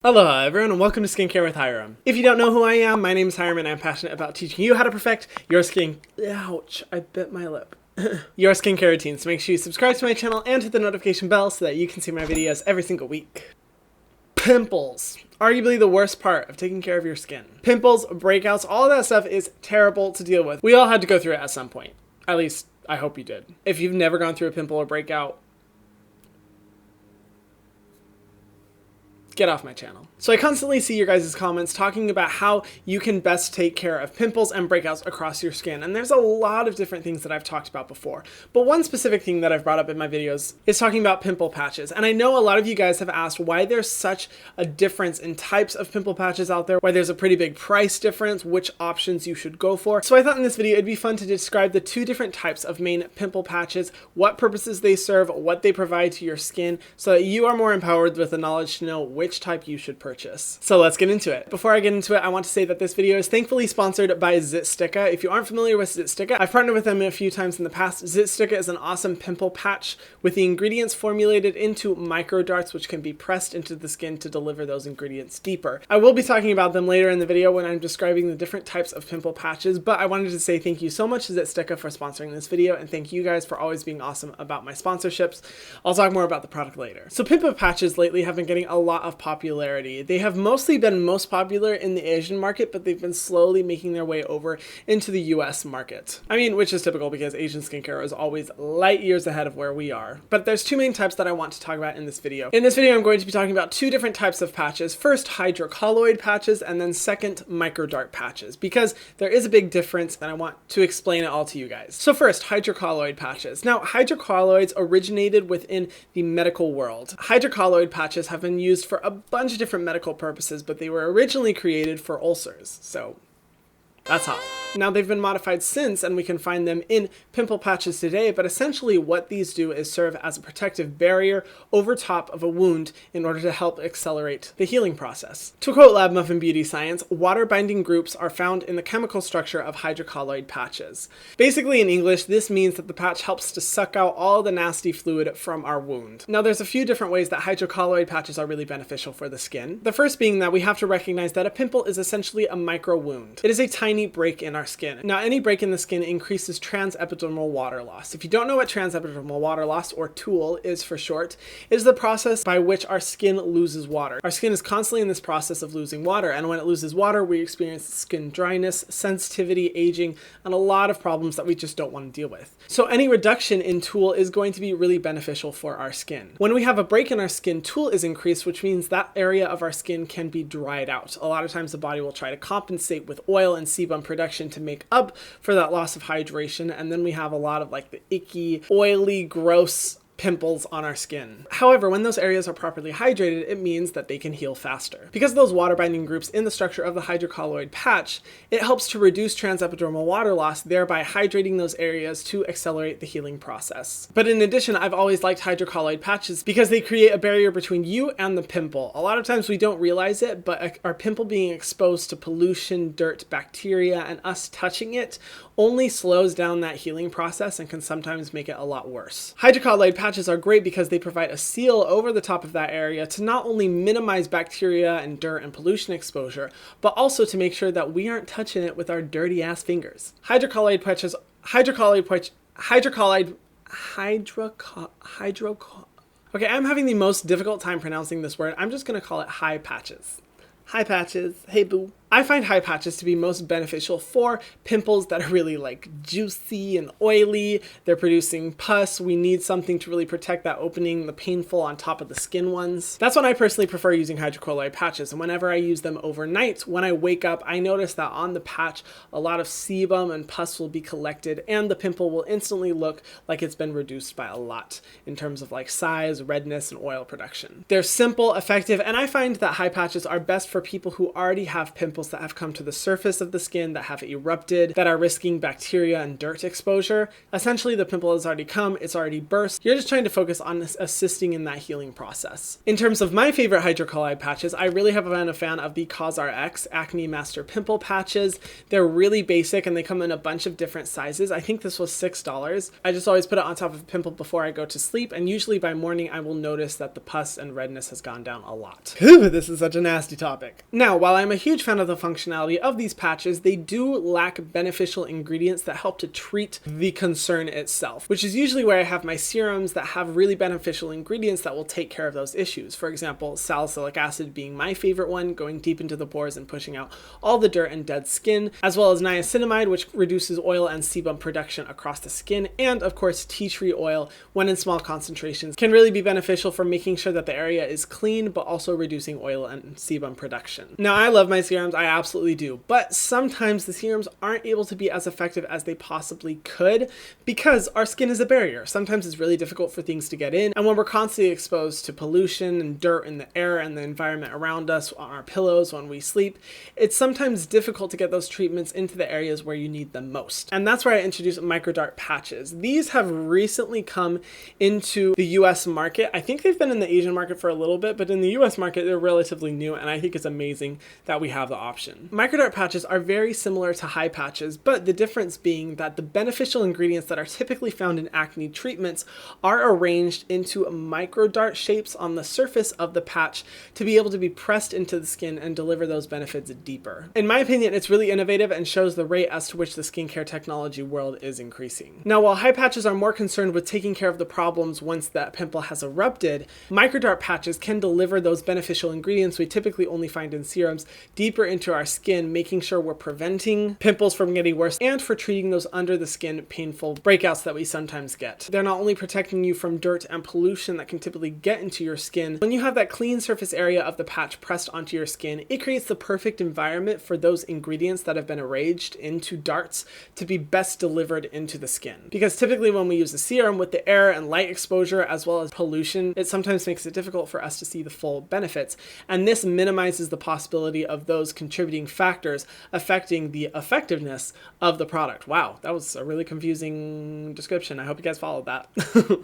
Hello everyone and welcome to Skincare with Hiram. If you don't know who I am, my name is Hiram and I'm passionate about teaching you how to perfect your ouch, I bit my lip. Your skincare routine, so make sure you subscribe to my channel and hit the notification bell so that you can see my videos every single week. Pimples. Arguably the worst part of taking care of your skin. Pimples, breakouts, all of that stuff is terrible to deal with. We all had to go through it at some point. At least, I hope you did. If you've never gone through a pimple or breakout, get off my channel. So I constantly see your guys' comments talking about how you can best take care of pimples and breakouts across your skin. And there's a lot of different things that I've talked about before. But one specific thing that I've brought up in my videos is talking about pimple patches. And I know a lot of you guys have asked why there's such a difference in types of pimple patches out there, why there's a pretty big price difference, which options you should go for. So I thought in this video it'd be fun to describe the two different types of main pimple patches, what purposes they serve, what they provide to your skin, so that you are more empowered with the knowledge to know which type you should purchase. So let's get into it. Before I get into it, I want to say that this video is thankfully sponsored by Zitsticka. If you aren't familiar with Zitsticka, I've partnered with them a few times in the past. Zitsticka is an awesome pimple patch with the ingredients formulated into micro darts, which can be pressed into the skin to deliver those ingredients deeper. I will be talking about them later in the video when I'm describing the different types of pimple patches, but I wanted to say thank you so much to Zitsticka for sponsoring this video, and thank you guys for always being awesome about my sponsorships. I'll talk more about the product later. So pimple patches lately have been getting a lot of popularity. They have mostly been most popular in the Asian market, but they've been slowly making their way over into the US market. I mean, which is typical because Asian skincare is always light years ahead of where we are. But there's two main types that I want to talk about in this video. In this video, I'm going to be talking about two different types of patches. First, hydrocolloid patches, and then second, microdart patches, because there is a big difference and I want to explain it all to you guys. So first, hydrocolloid patches. Now, hydrocolloids originated within the medical world. Hydrocolloid patches have been used for a bunch of different medical purposes, but they were originally created for ulcers. So that's hot. Now they've been modified since and we can find them in pimple patches today, but essentially what these do is serve as a protective barrier over top of a wound in order to help accelerate the healing process. To quote Lab Muffin Beauty Science, water binding groups are found in the chemical structure of hydrocolloid patches. Basically in English, this means that the patch helps to suck out all the nasty fluid from our wound. Now there's a few different ways that hydrocolloid patches are really beneficial for the skin. The first being that we have to recognize that a pimple is essentially a micro wound. It is a tiny break in our skin. Now, any break in the skin increases trans-epidermal water loss. If you don't know what trans-epidermal water loss, or TEWL, is for short, it is the process by which our skin loses water. Our skin is constantly in this process of losing water, and when it loses water, we experience skin dryness, sensitivity, aging, and a lot of problems that we just don't want to deal with. So any reduction in TEWL is going to be really beneficial for our skin. When we have a break in our skin, TEWL is increased, which means that area of our skin can be dried out. A lot of times the body will try to compensate with oil and sebum production to make up for that loss of hydration, and then we have a lot of like the icky, oily, gross pimples on our skin. However, when those areas are properly hydrated, it means that they can heal faster. Because of those water binding groups in the structure of the hydrocolloid patch, it helps to reduce trans-epidermal water loss, thereby hydrating those areas to accelerate the healing process. But in addition, I've always liked hydrocolloid patches because they create a barrier between you and the pimple. A lot of times we don't realize it, but our pimple being exposed to pollution, dirt, bacteria, and us touching it only slows down that healing process and can sometimes make it a lot worse. Hydrocolloid patches are great because they provide a seal over the top of that area to not only minimize bacteria and dirt and pollution exposure, but also to make sure that we aren't touching it with our dirty ass fingers. Hydrocolloid patches, okay, I'm having the most difficult time pronouncing this word. I'm just gonna call it high patches. Hi patches, hey boo. I find high patches to be most beneficial for pimples that are really like juicy and oily. They're producing pus. We need something to really protect that opening, the painful on top of the skin ones. That's when I personally prefer using hydrocolloid patches. And whenever I use them overnight, when I wake up, I notice that on the patch, a lot of sebum and pus will be collected and the pimple will instantly look like it's been reduced by a lot in terms of like size, redness, and oil production. They're simple, effective, and I find that high patches are best for people who already have pimples pimples that have come to the surface of the skin, that have erupted, that are risking bacteria and dirt exposure. Essentially, the pimple has already come, it's already burst. You're just trying to focus on assisting in that healing process. In terms of my favorite hydrocolloid patches, I really have been a fan of the CosRX Acne Master Pimple Patches. They're really basic and they come in a bunch of different sizes. I think this was $6. I just always put it on top of a pimple before I go to sleep, and usually by morning I will notice that the pus and redness has gone down a lot. This is such a nasty topic. Now, while I'm a huge fan of the functionality of these patches, they do lack beneficial ingredients that help to treat the concern itself, which is usually where I have my serums that have really beneficial ingredients that will take care of those issues. For example, salicylic acid being my favorite one, going deep into the pores and pushing out all the dirt and dead skin, as well as niacinamide, which reduces oil and sebum production across the skin, and of course tea tree oil, when in small concentrations, can really be beneficial for making sure that the area is clean, but also reducing oil and sebum production. Now, I love my serums, I absolutely do, but sometimes the serums aren't able to be as effective as they possibly could because our skin is a barrier. Sometimes it's really difficult for things to get in, and when we're constantly exposed to pollution and dirt in the air and the environment around us, on our pillows, when we sleep, it's sometimes difficult to get those treatments into the areas where you need them most. And that's where I introduced microdart patches. These have recently come into the US market. I think they've been in the Asian market for a little bit, but in the US market, they're relatively new, and I think it's amazing that we have the option. Microdart patches are very similar to high patches, but the difference being that the beneficial ingredients that are typically found in acne treatments are arranged into microdart shapes on the surface of the patch to be able to be pressed into the skin and deliver those benefits deeper. In my opinion, it's really innovative and shows the rate as to which the skincare technology world is increasing. Now, while high patches are more concerned with taking care of the problems once that pimple has erupted, microdart patches can deliver those beneficial ingredients we typically only find in serums deeper into our skin, making sure we're preventing pimples from getting worse and for treating those under the skin painful breakouts that we sometimes get. They're not only protecting you from dirt and pollution that can typically get into your skin, when you have that clean surface area of the patch pressed onto your skin, it creates the perfect environment for those ingredients that have been arranged into darts to be best delivered into the skin. Because typically when we use a serum with the air and light exposure as well as pollution, it sometimes makes it difficult for us to see the full benefits. And this minimizes the possibility of those contributing factors affecting the effectiveness of the product. Wow, that was a really confusing description. I hope you guys followed that.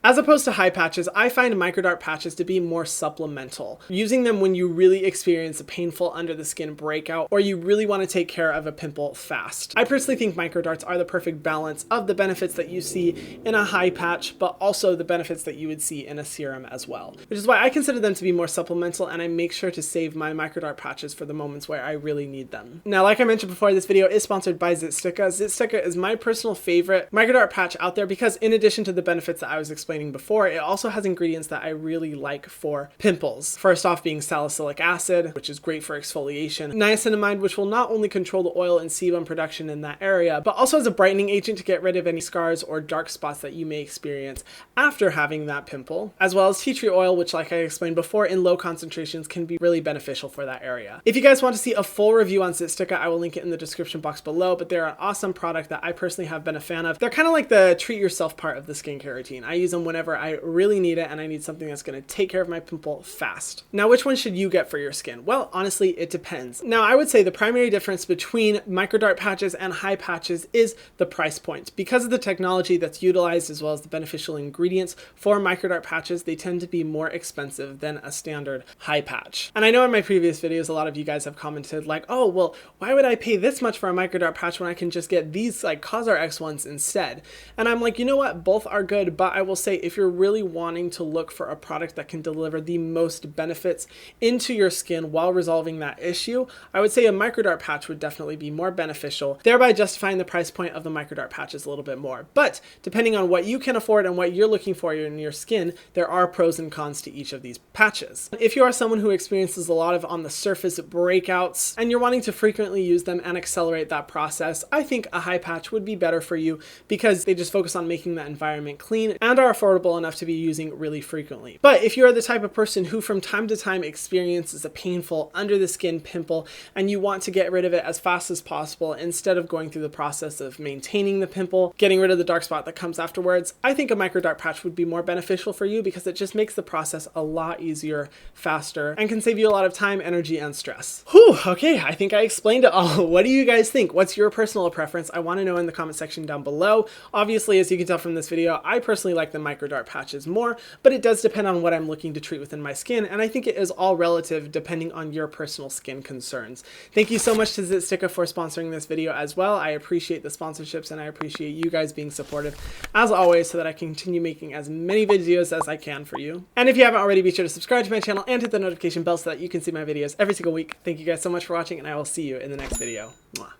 As opposed to high patches, I find microdart patches to be more supplemental. Using them when you really experience a painful under the skin breakout or you really want to take care of a pimple fast. I personally think microdarts are the perfect balance of the benefits that you see in a high patch, but also the benefits that you would see in a serum as well. Which is why I consider them to be more supplemental, and I make sure to save my microdart patches for the moments where I really need them. Now, like I mentioned before, this video is sponsored by Zitsticka. Zitsticka is my personal favorite microdart patch out there because in addition to the benefits that I was explaining before, it also has ingredients that I really like for pimples. First off being salicylic acid, which is great for exfoliation, niacinamide, which will not only control the oil and sebum production in that area, but also as a brightening agent to get rid of any scars or dark spots that you may experience after having that pimple, as well as tea tree oil, which like I explained before, in low concentrations can be really beneficial for that area. If you guys want to see a full review on Zitsticka, I will link it in the description box below, but they're an awesome product that I personally have been a fan of. They're kind of like the treat yourself part of the skincare routine. I use them whenever I really need it and I need something that's going to take care of my pimple fast. Now, which one should you get for your skin? Well, honestly, it depends. Now, I would say the primary difference between microdart patches and high patches is the price point. Because of the technology that's utilized as well as the beneficial ingredients for microdart patches, they tend to be more expensive than a standard high patch. And I know in my previous videos, a lot of you guys have commented like, oh, well, why would I pay this much for a microdart patch when I can just get these like CosRX ones instead? And I'm like, you know what? Both are good, but I will say if you're really wanting to look for a product that can deliver the most benefits into your skin while resolving that issue, I would say a microdart patch would definitely be more beneficial, thereby justifying the price point of the microdart patches a little bit more. But depending on what you can afford and what you're looking for in your skin, there are pros and cons to each of these patches. If you are someone who experiences a lot of on the surface breakouts and you're wanting to frequently use them and accelerate that process, I think a high patch would be better for you because they just focus on making that environment clean and are affordable enough to be using really frequently. But if you are the type of person who from time to time experiences a painful under the skin pimple and you want to get rid of it as fast as possible instead of going through the process of maintaining the pimple, getting rid of the dark spot that comes afterwards, I think a microdart patch would be more beneficial for you because it just makes the process a lot easier, faster, and can save you a lot of time, energy, and stress. Whew, okay. Okay, I think I explained it all. What do you guys think? What's your personal preference? I want to know in the comment section down below. Obviously, as you can tell from this video, I personally like the microdart patches more, but it does depend on what I'm looking to treat within my skin, and I think it is all relative depending on your personal skin concerns. Thank you so much to Zitsticka for sponsoring this video as well. I appreciate the sponsorships and I appreciate you guys being supportive as always so that I can continue making as many videos as I can for you. And if you haven't already, be sure to subscribe to my channel and hit the notification bell so that you can see my videos every single week. Thank you guys so much for watching, and I will see you in the next video. Mwah.